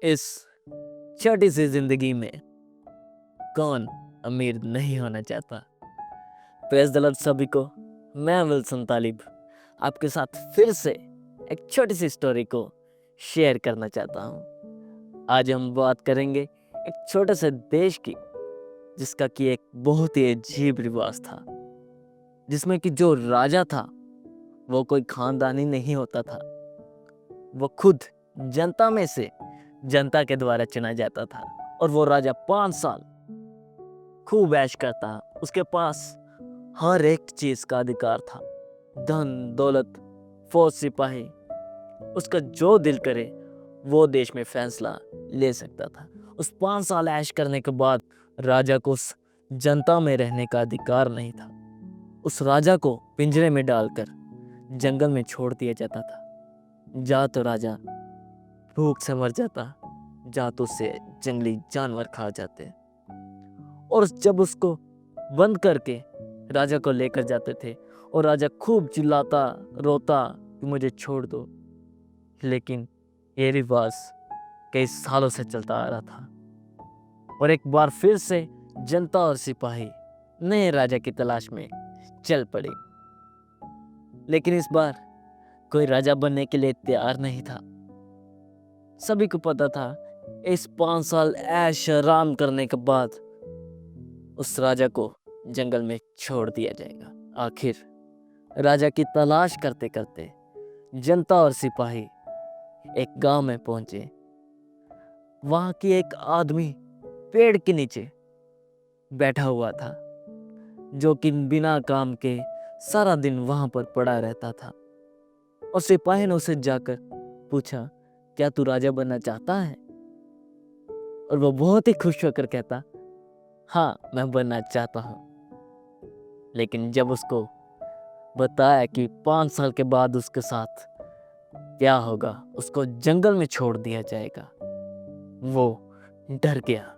इस छोटी सी जिंदगी में कौन अमीर नहीं होना चाहता। प्रेस द लॉर्ड सभी को। मैं विल्सन तालिब आपके साथ फिर से एक छोटी सी स्टोरी को शेयर करना चाहता हूँ। आज हम बात करेंगे एक छोटे से देश की, जिसका कि एक बहुत ही अजीब रिवाज था, जिसमें कि जो राजा था वो कोई खानदानी नहीं होता था। वो खुद जनता में से जनता के द्वारा चुना जाता था। और वो राजा 5 साल खूब ऐश करता। उसके पास हर एक चीज का अधिकार था, धन दौलत, फौज सिपाही। उसका जो दिल करे वो देश में फैसला ले सकता था। उस 5 साल ऐश करने के बाद राजा को उस जनता में रहने का अधिकार नहीं था। उस राजा को पिंजरे में डालकर जंगल में छोड़ दिया जाता था। जा तो राजा भूख से मर जाता, जा तो उसे जंगली जानवर खा जाते। और जब उसको बंद करके राजा को लेकर जाते थे और राजा खूब चिल्लाता रोता कि मुझे छोड़ दो, लेकिन ये रिवाज कई सालों से चलता आ रहा था। और एक बार फिर से जनता और सिपाही नए राजा की तलाश में चल पड़े, लेकिन इस बार कोई राजा बनने के लिए तैयार नहीं था। सभी को पता था इस 5 साल ऐश आराम करने के बाद उस राजा को जंगल में छोड़ दिया जाएगा। आखिर राजा की तलाश करते करते जनता और सिपाही एक गांव में पहुंचे। वहां की एक आदमी पेड़ के नीचे बैठा हुआ था, जो कि बिना काम के सारा दिन वहां पर पड़ा रहता था। और सिपाही ने उसे जाकर पूछा, क्या तू राजा बनना चाहता है? और वो बहुत ही खुश होकर कहता, हाँ मैं बनना चाहता हूँ। लेकिन जब उसको बताया कि 5 साल के बाद उसके साथ क्या होगा, उसको जंगल में छोड़ दिया जाएगा, वो डर गया।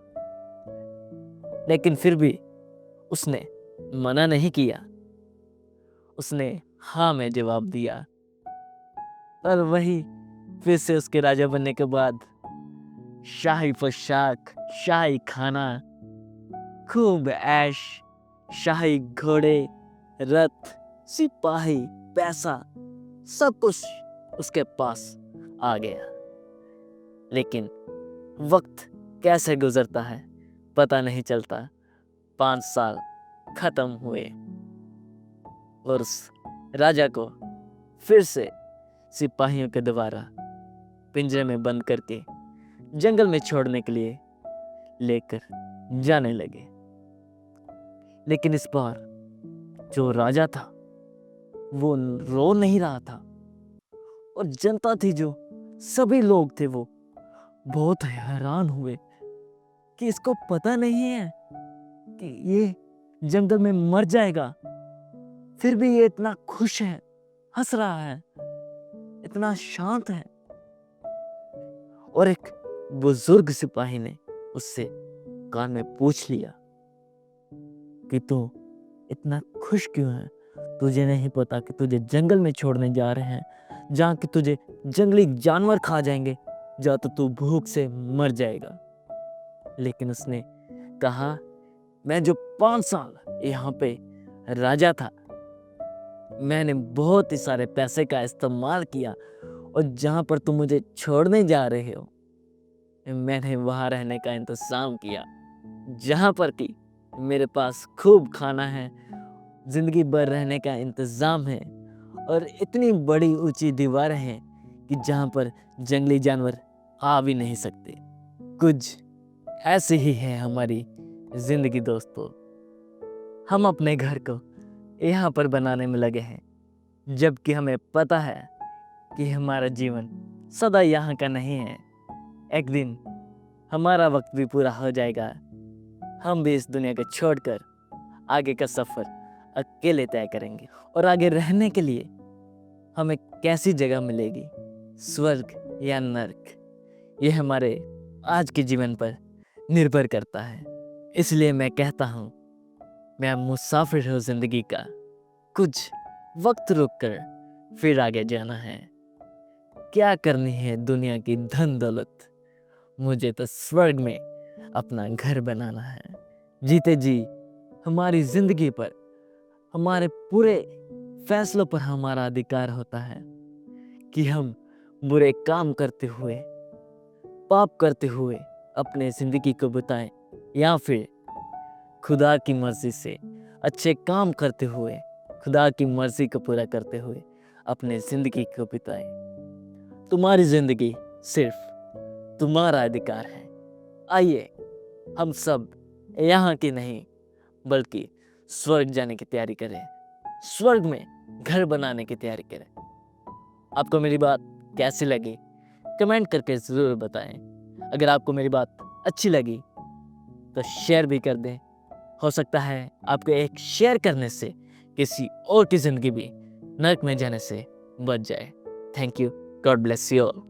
लेकिन फिर भी उसने मना नहीं किया। उसने हाँ में जवाब दिया। और वही फिर से उसके राजा बनने के बाद शाही पोशाक, शाही खाना, खूब ऐश, शाही घोड़े, रथ, सिपाही, पैसा, सब कुछ उसके पास आ गया। लेकिन वक्त कैसे गुजरता है पता नहीं चलता। 5 साल खत्म हुए और उस राजा को फिर से सिपाहियों के द्वारा पिंजरे में बंद करके जंगल में छोड़ने के लिए लेकर जाने लगे। लेकिन इस बार जो राजा था वो रो नहीं रहा था, और जनता थी, जो सभी लोग थे, वो बहुत हैरान हुए कि इसको पता नहीं है कि ये जंगल में मर जाएगा, फिर भी ये इतना खुश है, हंस रहा है, इतना शांत है। और एक बुजुर्ग सिपाही ने उससे कान में पूछ लिया कि तू इतना खुश क्यों है? तुझे नहीं पता कि तुझे जंगल में छोड़ने जा रहे हैं, जहाँ कि तुझे जंगली जानवर खा जाएंगे, जा तो तू भूख से मर जाएगा। लेकिन उसने कहा, मैं जो 5 साल यहाँ पे राजा था, मैंने बहुत ही सारे पैसे का इस्तेमाल किया, और जहाँ पर तुम मुझे छोड़ने जा रहे हो, मैंने वहाँ रहने का इंतजाम किया, जहाँ पर कि मेरे पास खूब खाना है, जिंदगी भर रहने का इंतजाम है, और इतनी बड़ी ऊंची दीवारें हैं कि जहाँ पर जंगली जानवर आ भी नहीं सकते। कुछ ऐसे ही है हमारी जिंदगी दोस्तों। हम अपने घर को यहाँ पर बनाने में लगे हैं, जबकि हमें पता है कि हमारा जीवन सदा यहाँ का नहीं है। एक दिन हमारा वक्त भी पूरा हो जाएगा, हम भी इस दुनिया को छोड़कर आगे का सफर अकेले तय करेंगे। और आगे रहने के लिए हमें कैसी जगह मिलेगी, स्वर्ग या नर्क, ये हमारे आज के जीवन पर निर्भर करता है। इसलिए मैं कहता हूँ, मैं मुसाफिर हूँ जिंदगी का, कुछ वक्त रुक कर फिर आगे जाना है। क्या करनी है दुनिया की धन दौलत, मुझे तो स्वर्ग में अपना घर बनाना है। जीते जी हमारी जिंदगी पर, हमारे पूरे फैसलों पर हमारा अधिकार होता है कि हम बुरे काम करते हुए, पाप करते हुए अपने जिंदगी को बिताएं, या फिर खुदा की मर्जी से अच्छे काम करते हुए, खुदा की मर्जी को पूरा करते हुए अपने जिंदगी को बिताएं। तुम्हारी जिंदगी सिर्फ तुम्हारा अधिकार है। आइए हम सब यहाँ की नहीं बल्कि स्वर्ग जाने की तैयारी करें, स्वर्ग में घर बनाने की तैयारी करें। आपको मेरी बात कैसी लगी कमेंट करके ज़रूर बताएं। अगर आपको मेरी बात अच्छी लगी तो शेयर भी कर दें। हो सकता है आपके एक शेयर करने से किसी और की ज़िंदगी भी नरक में जाने से बच जाए। Thank you. God bless you all.